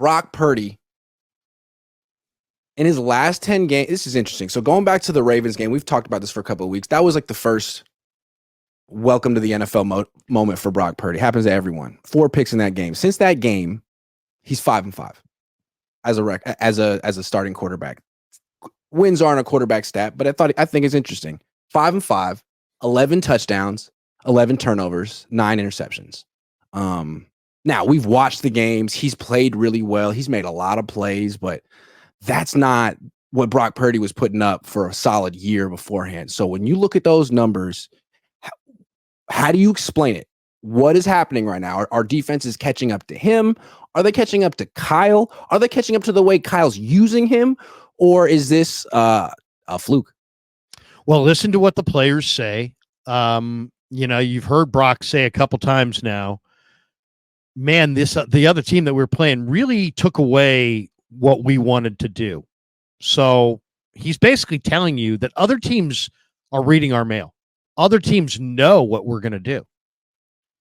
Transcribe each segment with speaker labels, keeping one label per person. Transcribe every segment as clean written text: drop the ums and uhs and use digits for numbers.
Speaker 1: Brock Purdy, in his last 10 games, this is interesting. So going back to the Ravens game, we've talked about this for a couple of weeks. That was like the first welcome to the NFL moment for Brock Purdy. Happens to everyone. 4 picks in that game. Since that game, he's 5-5 as a starting quarterback. Wins aren't a quarterback stat, but I think it's interesting. 5-5, 11 touchdowns, 11 turnovers, 9 interceptions. Now we've watched the games. He's played really well. He's made a lot of plays, but that's not what Brock Purdy was putting up for a solid year beforehand. So when you look at those numbers, how do you explain it? What is happening right now? Are defenses catching up to him? Are they catching up to Kyle? Are they catching up to the way Kyle's using him? Or is this a fluke?
Speaker 2: Well, listen to what the players say. You've heard Brock say a couple times now, man, the other team that we're playing really took away what we wanted to do. So he's basically telling you that other teams are reading our mail. Other teams know what we're going to do.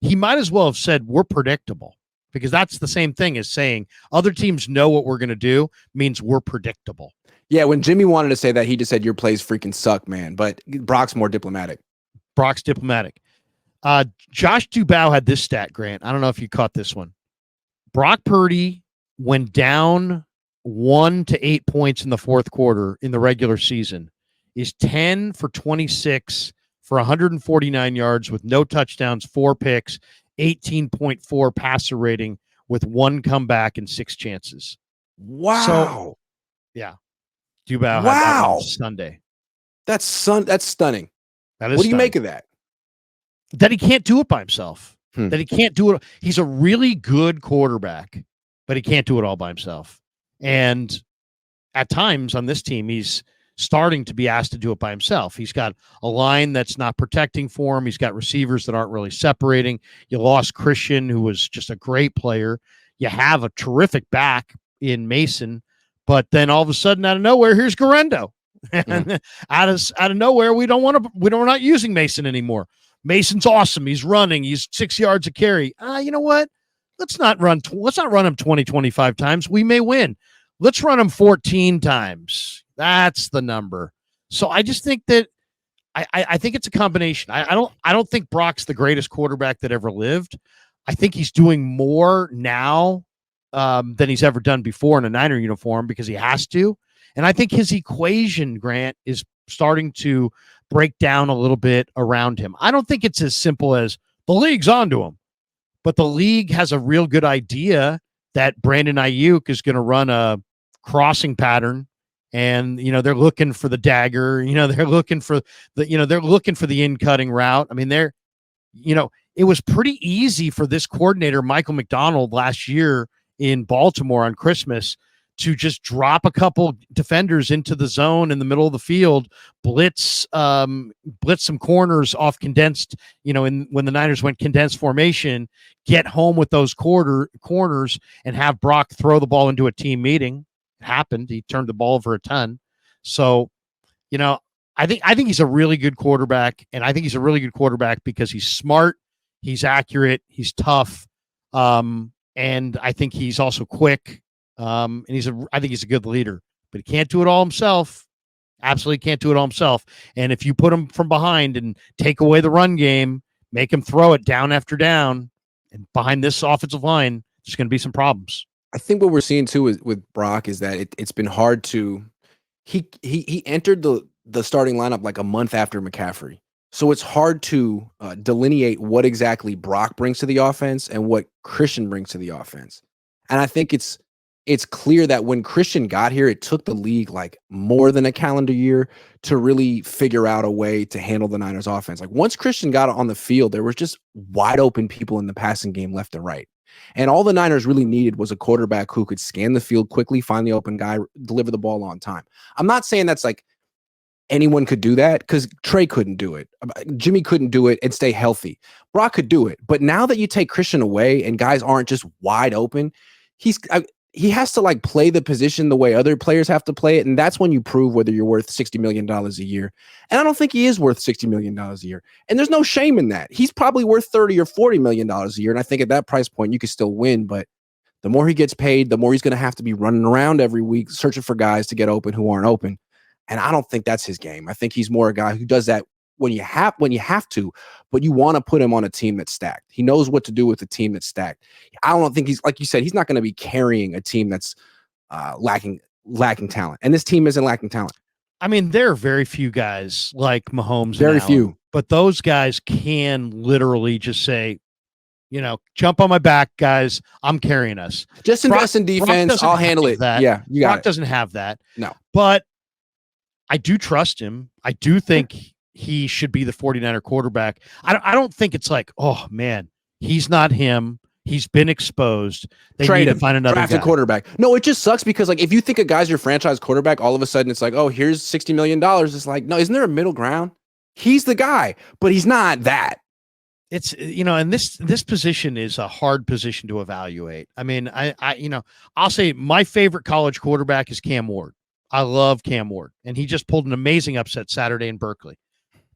Speaker 2: He might as well have said we're predictable, because that's the same thing as saying other teams know what we're going to do means we're predictable.
Speaker 1: Yeah, when Jimmy wanted to say that, he just said your plays freaking suck, man. But Brock's more diplomatic.
Speaker 2: Josh Dubow had this stat, Grant. I don't know if you caught this one. Brock Purdy went down 1 to 8 points in the fourth quarter in the regular season, is 10 for 26 for 149 yards with no touchdowns, 4 picks, 18.4 passer rating with 1 comeback and 6 chances.
Speaker 1: Wow.
Speaker 2: So, yeah. Dubow had that on Sunday.
Speaker 1: That's stunning.
Speaker 2: That is
Speaker 1: what do
Speaker 2: stunning.
Speaker 1: You make of that?
Speaker 2: That he can't do it by himself. That he can't do it. He's a really good quarterback, but he can't do it all by himself. And at times on this team, he's starting to be asked to do it by himself. He's got a line that's not protecting for him. He's got receivers that aren't really separating. You lost Christian, who was just a great player. You have a terrific back in Mason, but then all of a sudden, out of nowhere, here's Garendo. And out of nowhere, we're not using Mason anymore. Mason's awesome. He's running. He's 6 yards a carry. You know what? Let's not run him 20, 25 times. We may win. Let's run him 14 times. That's the number. So I just think that I think it's a combination. I don't think Brock's the greatest quarterback that ever lived. I think he's doing more now than he's ever done before in a Niner uniform because he has to. And I think his equation, Grant, is starting to break down a little bit around him. I don't think it's as simple as the league's onto him, but the league has a real good idea that Brandon Ayuk is going to run a crossing pattern, and they're looking for the dagger. They're looking for the in-cutting route. I mean, it was pretty easy for this coordinator, Michael McDonald, last year in Baltimore on Christmas to just drop a couple defenders into the zone in the middle of the field, blitz some corners off condensed, when the Niners went condensed formation, get home with those corners and have Brock throw the ball into a team meeting. It happened. He turned the ball over a ton. So, I think he's a really good quarterback, and I think he's a really good quarterback because he's smart, he's accurate, he's tough, and I think he's also quick. And I think he's a good leader, but he can't do it all himself. Absolutely can't do it all himself. And if you put him from behind and take away the run game, make him throw it down after down, and behind this offensive line, there's going to be some problems.
Speaker 1: I think what we're seeing too with Brock is that it's been hard to. He entered the starting lineup like a month after McCaffrey, so it's hard to delineate what exactly Brock brings to the offense and what Christian brings to the offense. And I think it's clear that when Christian got here, it took the league like more than a calendar year to really figure out a way to handle the Niners offense. Like once Christian got on the field, there was just wide open people in the passing game left and right. And all the Niners really needed was a quarterback who could scan the field quickly, find the open guy, deliver the ball on time. I'm not saying that's like anyone could do that because Trey couldn't do it. Jimmy couldn't do it and stay healthy. Brock could do it. But now that you take Christian away and guys aren't just wide open, he has to like play the position the way other players have to play it. And that's when you prove whether you're worth $60 million a year. And I don't think he is worth $60 million a year. And there's no shame in that. He's probably worth $30 or $40 million a year. And I think at that price point, you could still win. But The more he gets paid, the more he's going to have to be running around every week searching for guys to get open who aren't open. And I don't think that's his game. I think he's more a guy who does that when you have to, but you want to put him on a team that's stacked. He knows what to do with a team that's stacked. I don't think he's, like you said, he's not going to be carrying a team that's lacking talent. And this team isn't lacking talent.
Speaker 2: I mean, there are very few guys like Mahomes.
Speaker 1: Very few.
Speaker 2: But those guys can literally just say, jump on my back, guys. I'm carrying us.
Speaker 1: Just invest in defense. I'll handle it. Yeah, you got
Speaker 2: Brock
Speaker 1: it.
Speaker 2: Doesn't have that.
Speaker 1: No.
Speaker 2: But I do trust him. I do think he should be the 49er quarterback. I don't think it's like, oh, man, he's not him. He's been exposed. They
Speaker 1: Trade
Speaker 2: need
Speaker 1: him.
Speaker 2: to find another
Speaker 1: Draft
Speaker 2: guy.
Speaker 1: a quarterback. No, it just sucks because, like, if you think a guy's your franchise quarterback, all of a sudden it's like, oh, here's $60 million. It's like, no, isn't there a middle ground? He's the guy, but he's not that.
Speaker 2: It's, and this position is a hard position to evaluate. I mean, I'll say my favorite college quarterback is Cam Ward. I love Cam Ward, and he just pulled an amazing upset Saturday in Berkeley.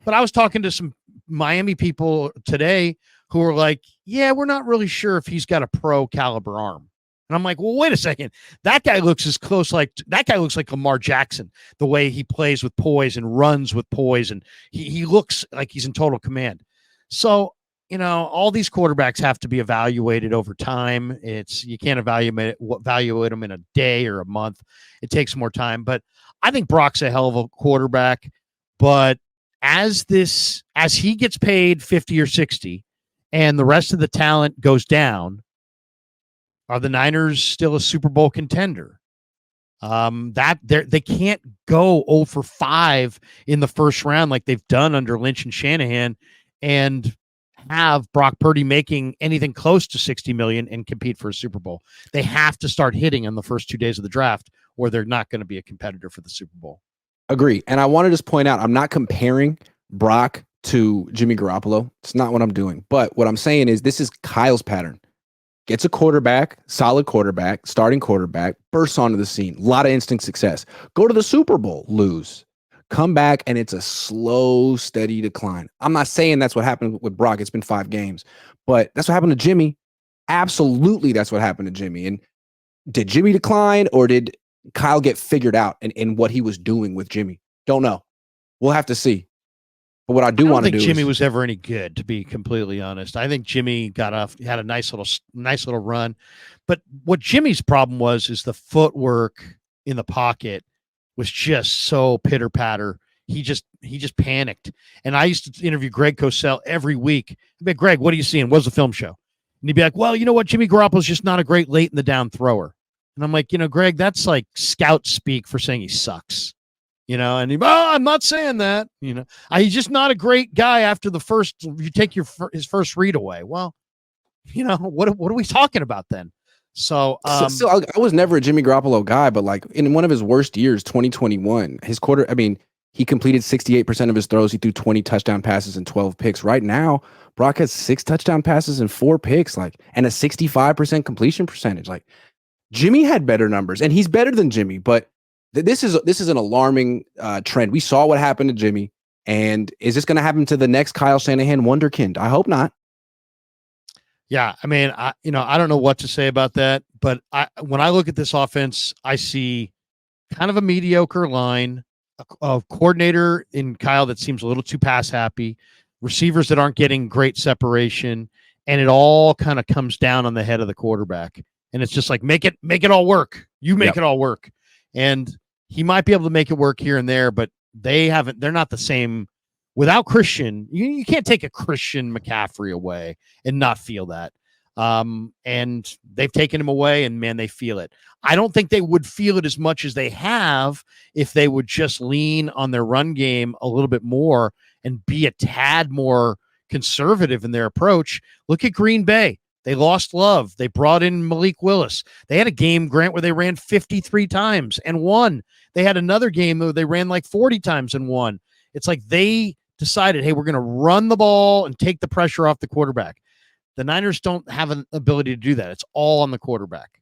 Speaker 2: But I was talking to some Miami people today who were like, yeah, we're not really sure if he's got a pro caliber arm. And I'm like, well, wait a second. That guy looks like Lamar Jackson, the way he plays with poise and runs with poise. And he looks like he's in total command. So, all these quarterbacks have to be evaluated over time. You can't evaluate them in a day or a month. It takes more time, but I think Brock's a hell of a quarterback, but as he gets paid 50 or 60 and the rest of the talent goes down, are the Niners still a Super Bowl contender? They can't go 0 for 5 in the first round like they've done under Lynch and Shanahan and have Brock Purdy making anything close to $60 million and compete for a Super Bowl. They have to start hitting on the first 2 days of the draft, or they're not going to be a competitor for the Super Bowl.
Speaker 1: Agree. And I want to just point out, I'm not comparing Brock to Jimmy Garoppolo. It's not what I'm doing. But what I'm saying is this is Kyle's pattern. Gets a quarterback, solid quarterback, starting quarterback, bursts onto the scene. A lot of instant success. Go to the Super Bowl, lose. Come back, and it's a slow, steady decline. I'm not saying that's what happened with Brock. It's been 5 games. But that's what happened to Jimmy. Absolutely, that's what happened to Jimmy. And did Jimmy decline, or did Kyle get figured out in what he was doing with Jimmy? Don't know. We'll have to see. But what I do want to do is,
Speaker 2: Jimmy was ever any good, to be completely honest. I think Jimmy had a nice little run. But what Jimmy's problem is the footwork in the pocket was just so pitter patter. He just panicked. And I used to interview Greg Cosell every week. I'd be like, Greg, what are you seeing? What's the film show? And he'd be like, well, you know what? Jimmy Garoppolo's just not a great late in the down thrower. And I'm like, Greg, that's like scout speak for saying he sucks. And I'm not saying that, he's just not a great guy after the first, you take his first read away. Well, what are we talking about then? So
Speaker 1: I was never a Jimmy Garoppolo guy, but like in one of his worst years, 2021, he completed 68% of his throws. He threw 20 touchdown passes and 12 picks. Right now, Brock has 6 touchdown passes and 4 picks, and a 65% completion percentage. Like, Jimmy had better numbers, and he's better than Jimmy, but this is an alarming trend. We saw what happened to Jimmy, and is this going to happen to the next Kyle Shanahan wonderkind? I hope not.
Speaker 2: Yeah, I mean, I don't know what to say about that, but when I look at this offense, I see kind of a mediocre line, a coordinator in Kyle that seems a little too pass happy, receivers that aren't getting great separation, and it all kind of comes down on the head of the quarterback. And it's just like, make it all work. You make it all work. And he might be able to make it work here and there, but they're not the same. Without Christian, you can't take a Christian McCaffrey away and not feel that. And they've taken him away, and man, they feel it. I don't think they would feel it as much as they have if they would just lean on their run game a little bit more and be a tad more conservative in their approach. Look at Green Bay. They lost Love. They brought in Malik Willis. They had a game, Grant, where they ran 53 times and won. They had another game where they ran like 40 times and won. It's like they decided, hey, we're going to run the ball and take the pressure off the quarterback. The Niners don't have an ability to do that. It's all on the quarterback.